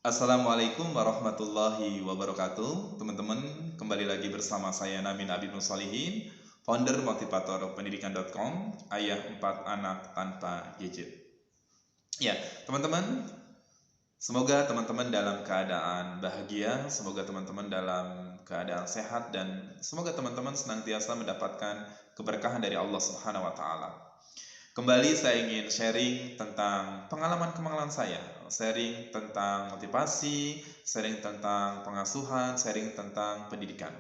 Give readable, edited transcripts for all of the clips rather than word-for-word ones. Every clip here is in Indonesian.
Assalamualaikum warahmatullahi wabarakatuh. Teman-teman, kembali lagi bersama saya Namin Abid Musolihin, founder motivator pendidikan.com, ayah 4 anak tanpa gadget. Ya, teman-teman, semoga teman-teman dalam keadaan bahagia, semoga teman-teman dalam keadaan sehat, dan semoga teman-teman senantiasa mendapatkan keberkahan dari Allah Subhanahu wa Ta'ala. Kembali saya ingin sharing tentang pengalaman-pengalaman saya, sharing tentang motivasi, sharing tentang pengasuhan, sharing tentang pendidikan.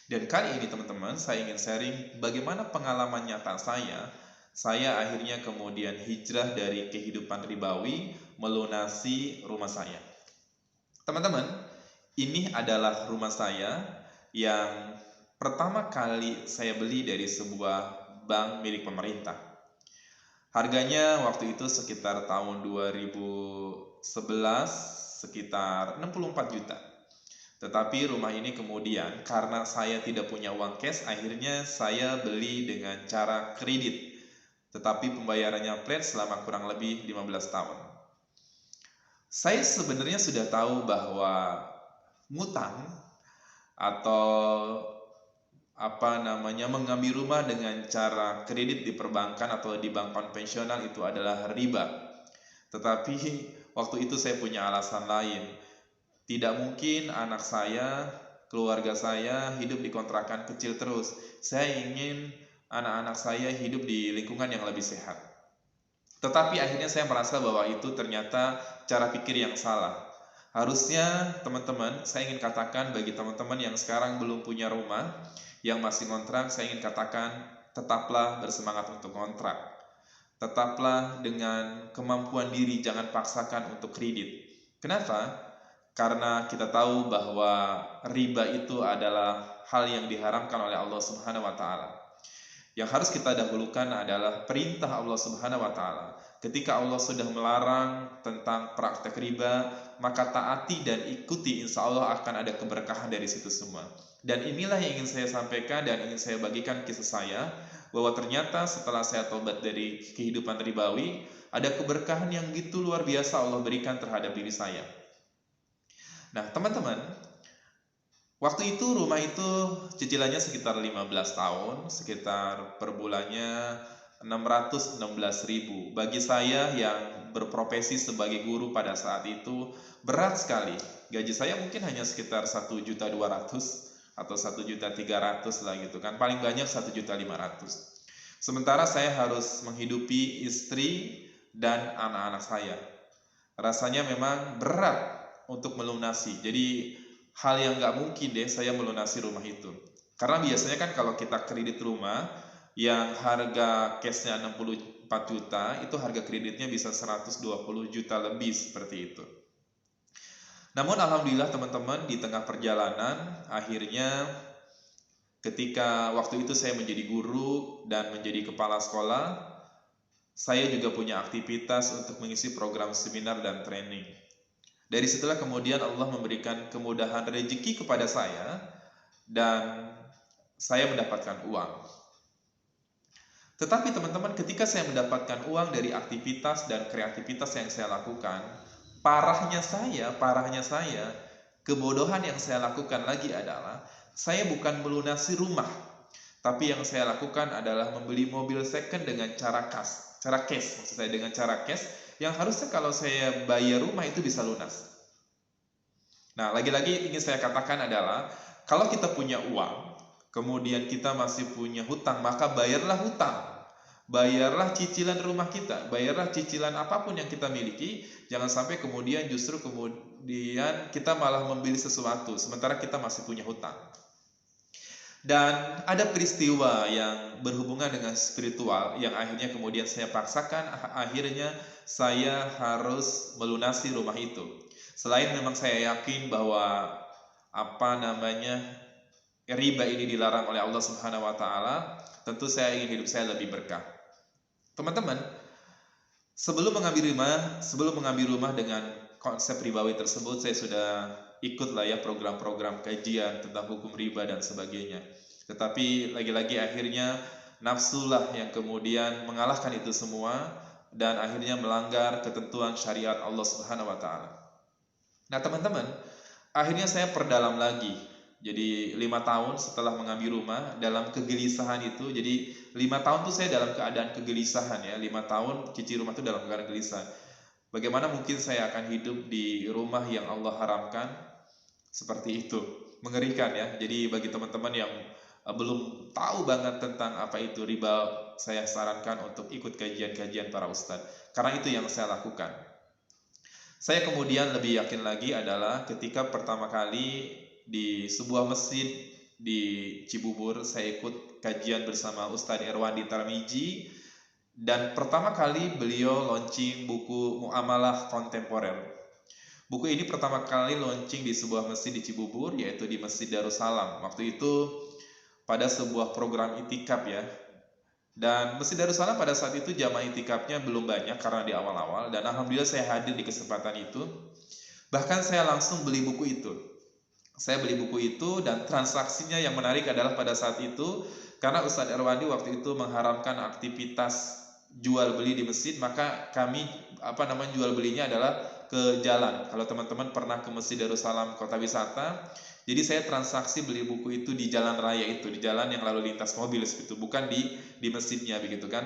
Dan kali ini teman-teman, saya ingin sharing bagaimana pengalaman nyata saya akhirnya kemudian hijrah dari kehidupan ribawi melunasi rumah saya. Teman-teman, ini adalah rumah saya yang pertama kali saya beli dari sebuah bank milik pemerintah. Harganya waktu itu sekitar tahun 2011 sekitar 64 juta. Tetapi rumah ini kemudian karena saya tidak punya uang cash, akhirnya saya beli dengan cara kredit. Tetapi pembayarannya flat selama kurang lebih 15 tahun. Saya sebenarnya sudah tahu bahwa ngutang atau mengambil rumah dengan cara kredit di perbankan atau di bank konvensional itu adalah riba. Tetapi waktu itu saya punya alasan lain. Tidak mungkin anak saya, keluarga saya hidup di kontrakan kecil terus. Saya ingin anak-anak saya hidup di lingkungan yang lebih sehat. Tetapi akhirnya saya merasa bahwa itu ternyata cara pikir yang salah. Harusnya teman-teman, saya ingin katakan bagi teman-teman yang sekarang belum punya rumah, yang masih kontrak, saya ingin katakan tetaplah bersemangat untuk kontrak. Tetaplah dengan kemampuan diri, jangan paksakan untuk kredit. Kenapa? Karena kita tahu bahwa riba itu adalah hal yang diharamkan oleh Allah Subhanahu wa Ta'ala. Yang harus kita dahulukan adalah perintah Allah Subhanahu wa Ta'ala. Ketika Allah sudah melarang tentang praktek riba, maka taati dan ikuti, insya Allah akan ada keberkahan dari situ semua. Dan inilah yang ingin saya sampaikan dan ingin saya bagikan kisah saya, bahwa ternyata setelah saya tobat dari kehidupan ribawi, ada keberkahan yang gitu luar biasa Allah berikan terhadap diri saya. Nah teman-teman, waktu itu rumah itu cicilannya sekitar 15 tahun, sekitar per bulannya 616.000. Bagi saya yang berprofesi sebagai guru pada saat itu berat sekali. Gaji saya mungkin hanya sekitar 1.200.000 atau 1.300.000 lah gitu kan. Paling banyak 1.500.000. Sementara saya harus menghidupi istri dan anak-anak saya. Rasanya memang berat untuk melunasi. Jadi hal yang nggak mungkin deh saya melunasi rumah itu. Karena biasanya kan kalau kita kredit rumah yang harga cashnya 64 juta, itu harga kreditnya bisa 120 juta lebih seperti itu. Namun alhamdulillah teman-teman, di tengah perjalanan akhirnya ketika waktu itu saya menjadi guru dan menjadi kepala sekolah, saya juga punya aktivitas untuk mengisi program seminar dan training. Dari situlah kemudian Allah memberikan kemudahan rezeki kepada saya dan saya mendapatkan uang. Tetapi teman-teman, ketika saya mendapatkan uang dari aktivitas dan kreativitas yang saya lakukan, parahnya saya, kebodohan yang saya lakukan lagi adalah saya bukan melunasi rumah, tapi yang saya lakukan adalah membeli mobil second dengan cara cash, maksud saya dengan cara cash yang harusnya kalau saya bayar rumah itu bisa lunas. Nah, lagi-lagi ingin saya katakan adalah kalau kita punya uang, kemudian kita masih punya hutang, maka bayarlah hutang. Bayarlah cicilan rumah kita, bayarlah cicilan apapun yang kita miliki. Jangan sampai kemudian justru kemudian kita malah membeli sesuatu sementara kita masih punya hutang. Dan ada peristiwa yang berhubungan dengan spiritual yang akhirnya kemudian saya paksakan, akhirnya saya harus melunasi rumah itu. Selain memang saya yakin bahwa riba ini dilarang oleh Allah Subhanahu wa Ta'ala, tentu saya ingin hidup saya lebih berkah. Teman-teman, sebelum mengambil rumah dengan konsep ribawi tersebut, saya sudah ikut lah ya program-program kajian tentang hukum riba dan sebagainya. Tetapi lagi-lagi akhirnya nafsulah yang kemudian mengalahkan itu semua dan akhirnya melanggar ketentuan syariat Allah Subhanahu wa Ta'ala. Nah teman-teman, akhirnya saya perdalam lagi. Jadi 5 tahun setelah mengambil rumah dalam kegelisahan itu, jadi 5 tahun tuh saya dalam keadaan kegelisahan ya. 5 tahun cici rumah itu dalam keadaan gelisah. Bagaimana mungkin saya akan hidup di rumah yang Allah haramkan? Seperti itu. Mengerikan ya. Jadi bagi teman-teman yang belum tahu banget tentang apa itu riba, saya sarankan untuk ikut kajian-kajian para ustadz. Karena itu yang saya lakukan. Saya kemudian lebih yakin lagi adalah ketika pertama kali di sebuah masjid di Cibubur, saya ikut kajian bersama Ustadz Erwandi Tarmiji, dan pertama kali beliau launching buku Muamalah Kontemporer. Buku ini pertama kali launching di sebuah masjid di Cibubur, yaitu di Masjid Darussalam. Waktu itu pada sebuah program itikaf ya. Dan Masjid Darussalam pada saat itu jamaah itikafnya belum banyak karena di awal-awal, dan alhamdulillah saya hadir di kesempatan itu. Bahkan saya langsung beli buku itu. Saya beli buku itu, dan transaksinya yang menarik adalah pada saat itu karena Ustadz Erwandi waktu itu mengharamkan aktivitas jual beli di masjid, maka kami jual belinya adalah ke jalan. Kalau teman-teman pernah ke Masjid Darussalam kota wisata, jadi saya transaksi beli buku itu di jalan raya itu, di jalan yang lalu lintas mobil seperti itu, bukan di masjidnya begitu kan.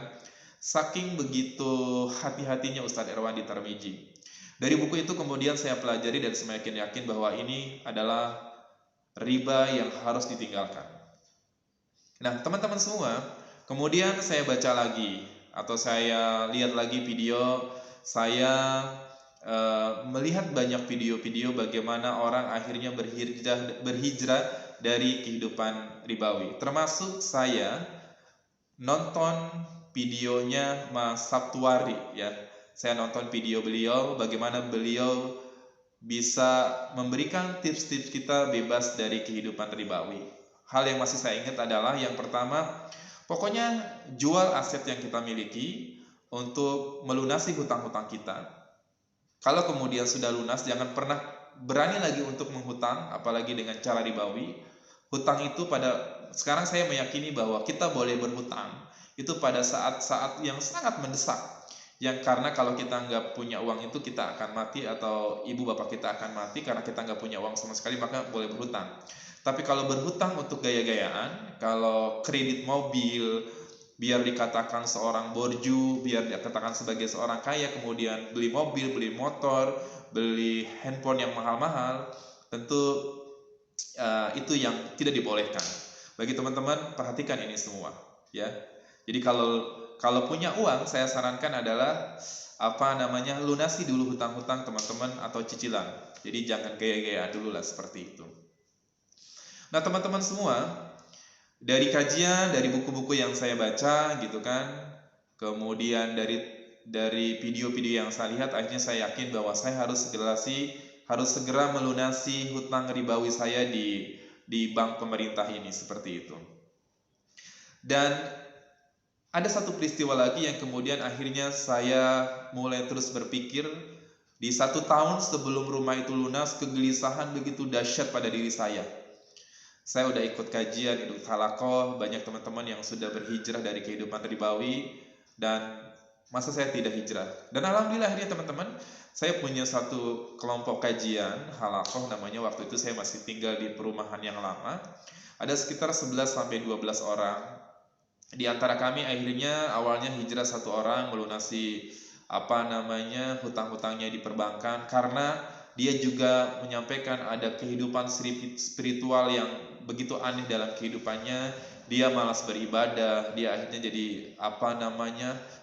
Saking begitu hati-hatinya Ustadz Erwandi Tarmiji. Dari buku itu kemudian saya pelajari dan semakin yakin bahwa ini adalah riba yang harus ditinggalkan. Nah, teman-teman semua, kemudian saya baca lagi atau saya lihat lagi video, saya melihat banyak video-video bagaimana orang akhirnya berhijrah dari kehidupan ribawi. Termasuk saya nonton videonya Mas Sabtuari ya. Saya nonton video beliau, bagaimana beliau bisa memberikan tips-tips kita bebas dari kehidupan ribawi. Hal yang masih saya ingat adalah yang pertama, pokoknya jual aset yang kita miliki untuk melunasi hutang-hutang kita. Kalau kemudian sudah lunas, jangan pernah berani lagi untuk menghutang, apalagi dengan cara ribawi. Hutang itu sekarang saya meyakini bahwa kita boleh berhutang itu pada saat-saat yang sangat mendesak. Yang karena kalau kita nggak punya uang itu kita akan mati, atau ibu bapak kita akan mati karena kita nggak punya uang sama sekali, maka boleh berhutang. Tapi kalau berhutang untuk gaya-gayaan, kalau kredit mobil, biar dikatakan seorang borju, biar dikatakan sebagai seorang kaya, kemudian beli mobil, beli motor, beli handphone yang mahal-mahal, tentu itu yang tidak dibolehkan. Bagi teman-teman, perhatikan ini semua ya. Jadi kalau punya uang, saya sarankan adalah lunasi dulu hutang-hutang teman-teman atau cicilan. Jadi jangan gaya-gayaan dulu lah seperti itu. Nah teman-teman semua, dari kajian, dari buku-buku yang saya baca gitu kan, kemudian dari video-video yang saya lihat, akhirnya saya yakin bahwa saya harus segera melunasi hutang ribawi saya di bank pemerintah ini seperti itu. Dan ada satu peristiwa lagi yang kemudian akhirnya saya mulai terus berpikir. Di 1 tahun sebelum rumah itu lunas, kegelisahan begitu dahsyat pada diri saya. Saya udah ikut kajian, ikut halakoh, banyak teman-teman yang sudah berhijrah dari kehidupan ribawi, dan masa saya tidak hijrah. Dan alhamdulillah akhirnya teman-teman, saya punya satu kelompok kajian halakoh, namanya waktu itu saya masih tinggal di perumahan yang lama. Ada sekitar 11-12 orang. Di antara kami akhirnya awalnya hijrah 1 orang, melunasi hutang-hutangnya di perbankan, karena dia juga menyampaikan ada kehidupan spiritual yang begitu aneh dalam kehidupannya. Dia malas beribadah, dia akhirnya jadi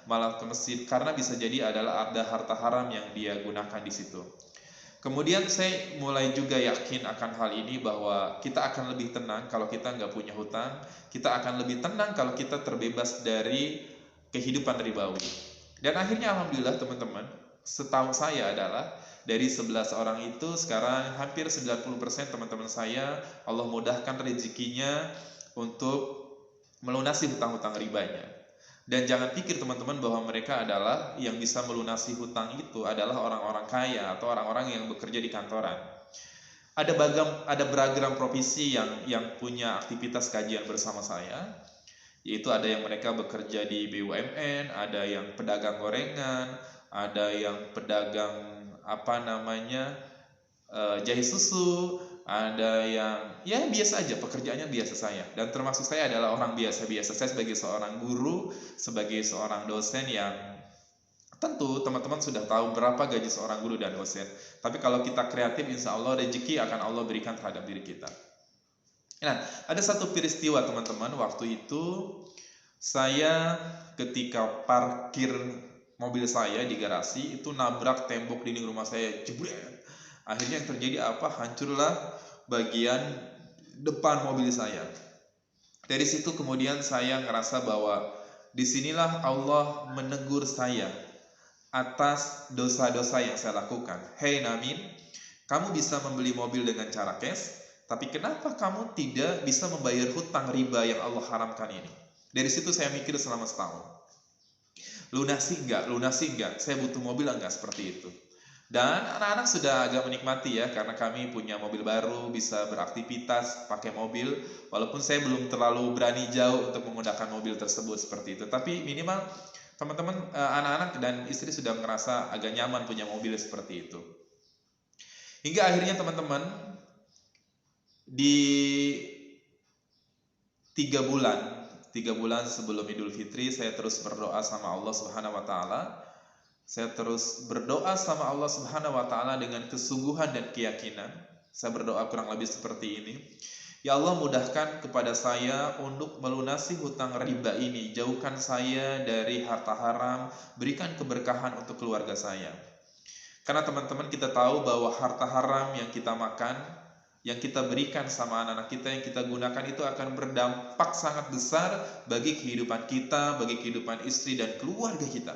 malas ke masjid, karena bisa jadi adalah ada harta haram yang dia gunakan di situ. Kemudian saya mulai juga yakin akan hal ini, bahwa kita akan lebih tenang kalau kita nggak punya hutang, kita akan lebih tenang kalau kita terbebas dari kehidupan ribawi. Dan akhirnya alhamdulillah teman-teman, setahu saya adalah dari 11 orang itu sekarang hampir 90% teman-teman saya Allah mudahkan rezekinya untuk melunasi hutang-hutang ribanya. Dan jangan pikir teman-teman bahwa mereka adalah yang bisa melunasi hutang itu adalah orang-orang kaya atau orang-orang yang bekerja di kantoran. Ada beragam profesi yang punya aktivitas kajian bersama saya, yaitu ada yang mereka bekerja di BUMN, ada yang pedagang gorengan, ada yang pedagang jahit susu, ada yang ya biasa aja, pekerjaannya biasa saya. Dan termasuk saya adalah orang biasa-biasa. Saya sebagai seorang guru, sebagai seorang dosen yang tentu teman-teman sudah tahu berapa gaji seorang guru dan dosen. Tapi kalau kita kreatif, insya Allah rezeki akan Allah berikan terhadap diri kita. Nah, ada satu peristiwa teman-teman, waktu itu saya ketika parkir mobil saya di garasi, itu nabrak tembok dinding rumah saya, jebret. Akhirnya yang terjadi apa? Hancurlah bagian depan mobil saya. Dari situ kemudian saya ngerasa bahwa disinilah Allah menegur saya atas dosa-dosa yang saya lakukan. Hei Namin, kamu bisa membeli mobil dengan cara cash, tapi kenapa kamu tidak bisa membayar hutang riba yang Allah haramkan ini? Dari situ saya mikir selama setahun. Lunasi enggak, saya butuh mobil enggak, seperti itu. Dan anak-anak sudah agak menikmati ya, karena kami punya mobil baru, bisa beraktivitas pakai mobil, walaupun saya belum terlalu berani jauh untuk menggunakan mobil tersebut seperti itu. Tapi minimal teman-teman, anak-anak dan istri sudah merasa agak nyaman punya mobil seperti itu. Hingga akhirnya teman-teman, di 3 bulan sebelum Idul Fitri, saya terus berdoa sama Allah Subhanahu wa taala. Saya terus berdoa sama Allah Subhanahu wa taala dengan kesungguhan dan keyakinan. Saya berdoa kurang lebih seperti ini. Ya Allah, mudahkan kepada saya untuk melunasi hutang riba ini. Jauhkan saya dari harta haram, berikan keberkahan untuk keluarga saya. Karena teman-teman, kita tahu bahwa harta haram yang kita makan, yang kita berikan sama anak-anak kita, yang kita gunakan, itu akan berdampak sangat besar bagi kehidupan kita, bagi kehidupan istri dan keluarga kita.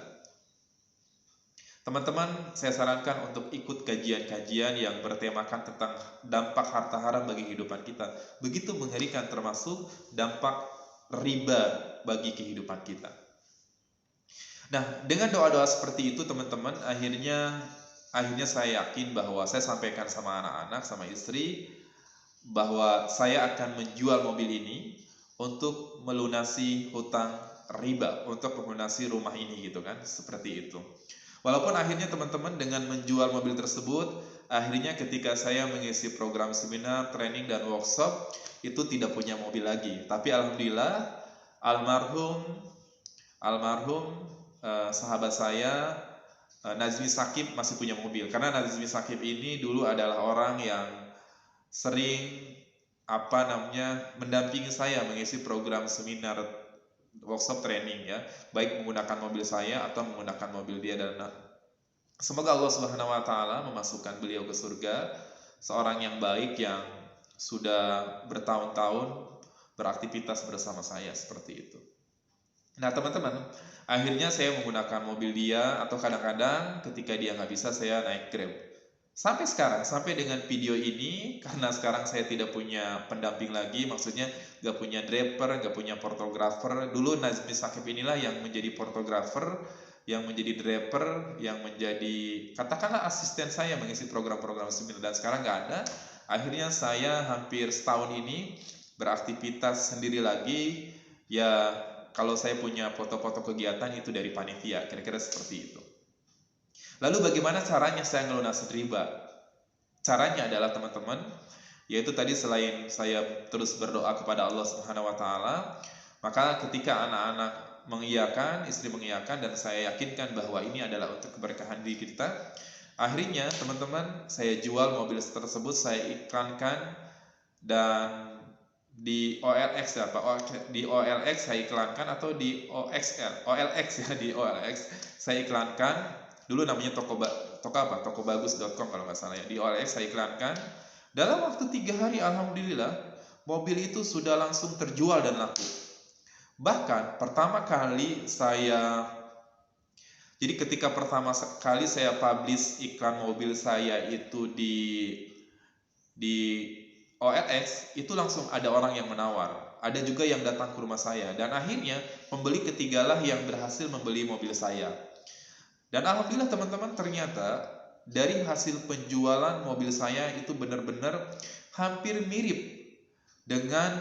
Teman-teman, saya sarankan untuk ikut kajian-kajian yang bertemakan tentang dampak harta haram bagi kehidupan kita. Begitu mengerikan, termasuk dampak riba bagi kehidupan kita. Nah, dengan doa-doa seperti itu teman-teman, akhirnya saya yakin bahwa saya sampaikan sama anak-anak, sama istri, bahwa saya akan menjual mobil ini untuk melunasi hutang riba, untuk melunasi rumah ini gitu kan, seperti itu. Walaupun akhirnya teman-teman, dengan menjual mobil tersebut, akhirnya ketika saya mengisi program seminar, training, dan workshop, itu tidak punya mobil lagi. Tapi alhamdulillah, almarhum sahabat saya, Nazmi Sakib, masih punya mobil. Karena Nazmi Sakib ini dulu adalah orang yang sering mendampingi saya mengisi program seminar, workshop, training ya, baik menggunakan mobil saya atau menggunakan mobil dia. Dan semoga Allah Subhanahu wa taala memasukkan beliau ke surga, seorang yang baik yang sudah bertahun-tahun beraktivitas bersama saya seperti itu. Nah teman-teman, akhirnya saya menggunakan mobil dia, atau kadang-kadang ketika dia nggak bisa, saya naik Grab. Sampai sekarang, sampai dengan video ini, karena sekarang saya tidak punya pendamping lagi, maksudnya gak punya driver, gak punya fotografer. Dulu Nazmi Sakib inilah yang menjadi fotografer, yang menjadi driver, yang menjadi katakanlah asisten saya mengisi program-program seminar, dan sekarang gak ada. Akhirnya saya hampir setahun ini beraktivitas sendiri lagi. Ya, kalau saya punya foto-foto kegiatan itu dari panitia, kira-kira seperti itu. Lalu bagaimana caranya saya ngelunasin riba? Caranya adalah teman-teman, yaitu tadi selain saya terus berdoa kepada Allah Subhanahu wa taala, maka ketika anak-anak mengiyakan, istri mengiyakan, dan saya yakinkan bahwa ini adalah untuk keberkahan diri kita, akhirnya teman-teman, saya jual mobil tersebut, saya iklankan, dan di OLX ya Pak, di OLX saya iklankan, atau di OLX ya, di OLX saya iklankan. Dulu namanya tokobagus.com kalau nggak salah ya. Di OLX saya iklankan. Dalam waktu 3 hari, alhamdulillah, mobil itu sudah langsung terjual dan laku. Bahkan pertama kali jadi ketika pertama kali saya publish iklan mobil saya itu di OLX, itu langsung ada orang yang menawar. Ada juga yang datang ke rumah saya, dan akhirnya pembeli ketigalah yang berhasil membeli mobil saya. Dan alhamdulillah teman-teman, ternyata dari hasil penjualan mobil saya itu benar-benar hampir mirip dengan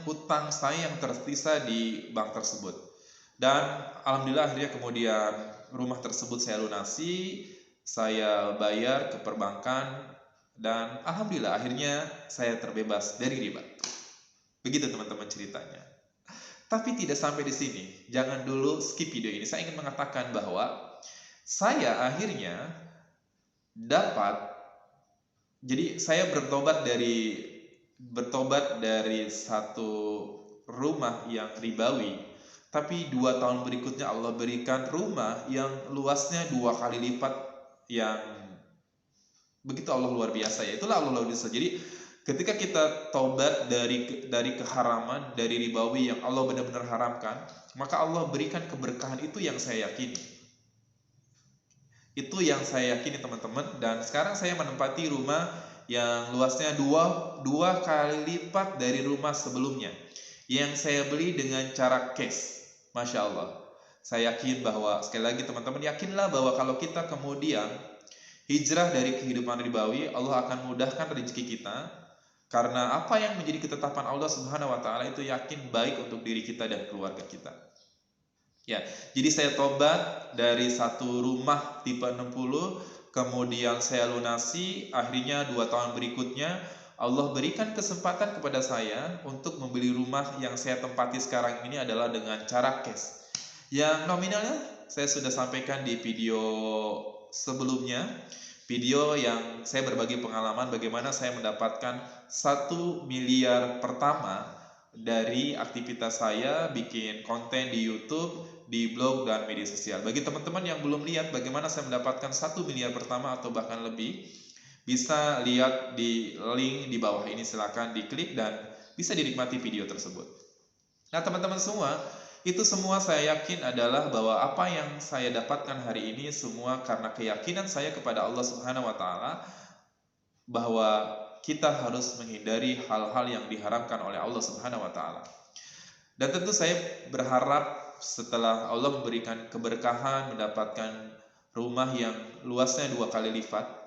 hutang saya yang tersisa di bank tersebut. Dan alhamdulillah akhirnya kemudian rumah tersebut saya lunasi, saya bayar ke perbankan, dan alhamdulillah akhirnya saya terbebas dari riba. Begitu teman-teman ceritanya. Tapi tidak sampai di sini. Jangan dulu skip video ini. Saya ingin mengatakan bahwa saya akhirnya dapat, jadi saya bertobat dari satu rumah yang ribawi, tapi 2 tahun berikutnya Allah berikan rumah yang luasnya 2 kali lipat, yang begitu Allah luar biasa ya. Itulah Allah luar biasa. Jadi ketika kita taubat dari keharaman, dari ribawi yang Allah benar-benar haramkan, maka Allah berikan keberkahan. Itu yang saya yakini. Itu yang saya yakini teman-teman. Dan sekarang saya menempati rumah yang luasnya dua kali lipat dari rumah sebelumnya, yang saya beli dengan cara cash. Masya Allah. Saya yakin bahwa, sekali lagi teman-teman, yakinlah bahwa kalau kita kemudian hijrah dari kehidupan ribawi, Allah akan mudahkan rezeki kita. Karena apa yang menjadi ketetapan Allah Subhanahu wa taala itu yakin baik untuk diri kita dan keluarga kita. Ya, jadi saya tobat dari satu rumah tipe 60, kemudian saya lunasi, akhirnya 2 tahun berikutnya Allah berikan kesempatan kepada saya untuk membeli rumah yang saya tempati sekarang ini adalah dengan cara cash. Yang nominalnya saya sudah sampaikan di video sebelumnya, video yang saya berbagi pengalaman bagaimana saya mendapatkan 1 miliar pertama dari aktivitas saya bikin konten di YouTube, di blog, dan media sosial. Bagi teman-teman yang belum lihat bagaimana saya mendapatkan 1 miliar pertama atau bahkan lebih, bisa lihat di link di bawah ini, silakan diklik dan bisa dinikmati video tersebut. Nah teman-teman semua, itu semua saya yakin adalah bahwa apa yang saya dapatkan hari ini semua karena keyakinan saya kepada Allah Subhanahu wa taala, bahwa kita harus menghindari hal-hal yang diharamkan oleh Allah Subhanahu wa taala. Dan tentu saya berharap setelah Allah memberikan keberkahan, mendapatkan rumah yang luasnya 2 kali lipat.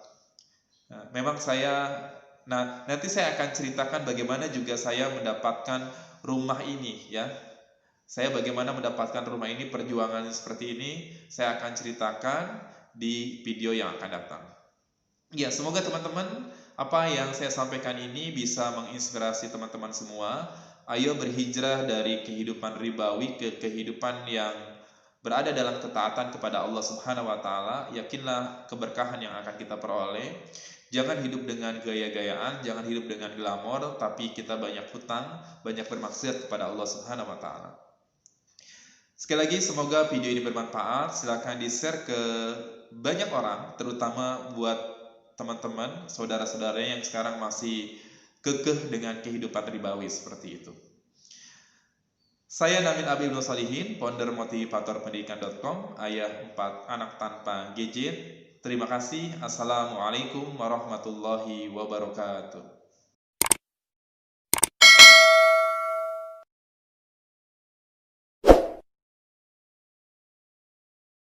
Nanti saya akan ceritakan bagaimana juga saya mendapatkan rumah ini ya. Saya bagaimana mendapatkan rumah ini, perjuangan seperti ini, saya akan ceritakan di video yang akan datang. Ya, semoga teman-teman apa yang saya sampaikan ini bisa menginspirasi teman-teman semua. Ayo berhijrah dari kehidupan ribawi ke kehidupan yang berada dalam ketaatan kepada Allah Subhanahu wa taala. Yakinlah keberkahan yang akan kita peroleh. Jangan hidup dengan gaya-gayaan, jangan hidup dengan glamor, tapi kita banyak hutang, banyak bermaksiat kepada Allah Subhanahu wa taala. Sekali lagi semoga video ini bermanfaat. Silakan di-share ke banyak orang, terutama buat teman-teman, saudara-saudara yang sekarang masih kekeh dengan kehidupan ribawi seperti itu. Saya Namin Abi Ibnu Salihin, founder motivatorpendidikan.com, ayah 4 anak tanpa gadget. Terima kasih. Assalamualaikum warahmatullahi wabarakatuh.